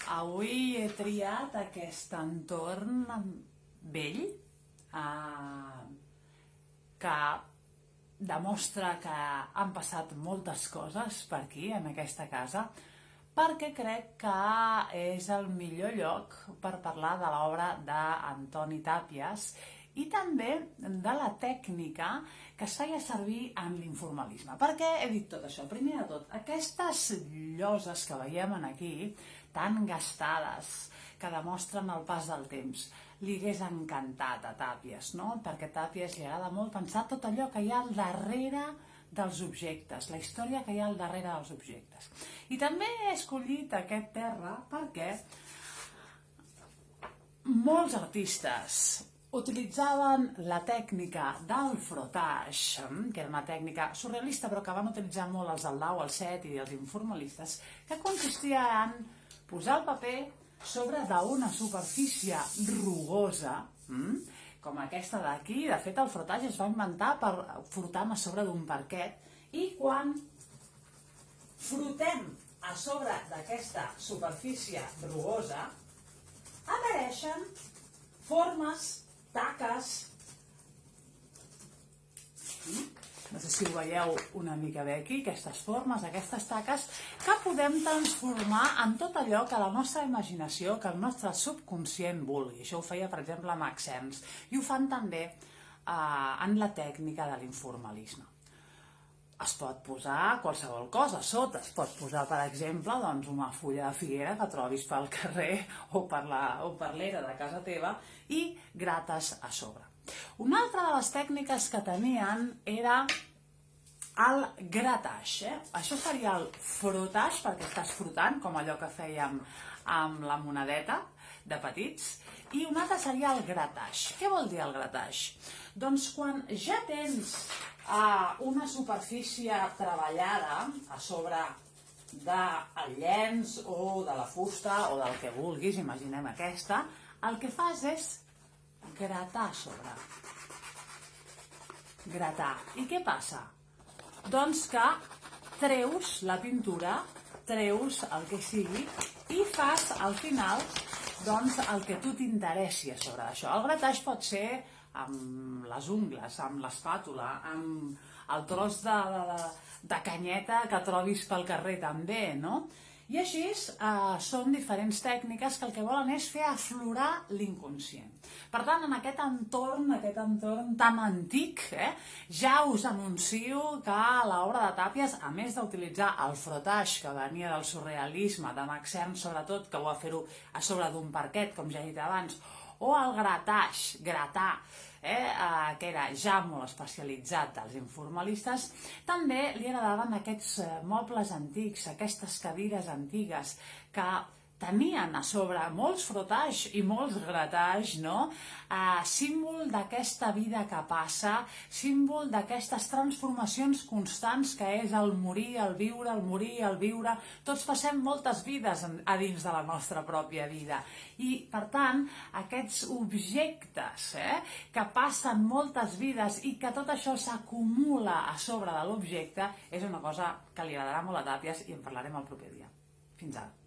Avui he triat aquest entorn vell que demostra que han passat moltes coses per aquí, en aquesta casa, perquè crec que és el millor lloc per parlar de l'obra d'Antoni Tàpies i també de la tècnica que es feia servir en l'informalisme. Per què he dit tot això? Primer de tot, aquestes lloses que veiem aquí, tan gastades, que demostren el pas del temps, li hagués encantat a Tàpies, no? Perquè a Tàpies li agrada molt pensar tot allò que hi ha al darrere dels objectes, la història que hi ha al darrere dels objectes. I també he escollit aquest terra perquè molts artistes utilitzaven la tècnica del frottage, que era una tècnica surrealista però que van utilitzar molt els del Lau, el Set i els informalistes, que consistia en posar el paper sobre d'una superfície rugosa, com aquesta d'aquí. De fet, el frottage es va inventar per frotant a sobre d'un parquet, i quan frotem a sobre d'aquesta superfície rugosa apareixen formes, taques, no sé si ho veieu una mica bé aquí, aquestes formes, aquestes taques, que podem transformar en tot allò que la nostra imaginació, que el nostre subconscient vulgui. Això ho feia, per exemple, Max Ernst, i ho fan també en la tècnica de l'informalisme. Es pot posar qualsevol cosa a sota, es pot posar, per exemple, una fulla de figuera que trobis pel carrer o per l'era de casa teva i grates a sobre. Una altra de les tècniques que tenien era el gratage. Això seria el frottage, perquè estàs frotant, com allò que fèiem amb la monedeta de petits, i un altre seria el gratage. Què vol dir el gratage? Doncs quan ja tens una superfície treballada a sobre del llenç o de la fusta o del que vulguis, imaginem aquesta, el que fas és gratar a sobre. Gratar. I què passa? Doncs que treus la pintura, treus el que sigui i fas al final el que tu t'interessi a sobre d'això. El gratage pot ser amb les ungles, amb l'espàtula, amb el tros de canyeta que trobis pel carrer també, no? I així són diferents tècniques que el que volen és fer aflorar l'inconscient. Per tant, en aquest entorn tan antic, ja us anuncio que l'obra de Tàpies, a més d'utilitzar el frottage que venia del surrealisme, de Max Ernst sobretot, que ho va fer-ho a sobre d'un parquet, com ja he dit abans, o el gratage, gratar, que era ja molt especialitzat dels informalistes, també li agradaven aquests mobles antics, aquestes cadires antigues que tenien a sobre molts frottage i molts gratage, no? Símbol d'aquesta vida que passa, símbol d'aquestes transformacions constants que és el morir, el viure, el morir, el viure. Tots passem moltes vides a dins de la nostra pròpia vida. I, per tant, aquests objectes que passen moltes vides i que tot això s'acumula a sobre de l'objecte és una cosa que li agradarà molt a Tàpies i en parlarem el proper dia. Fins ara.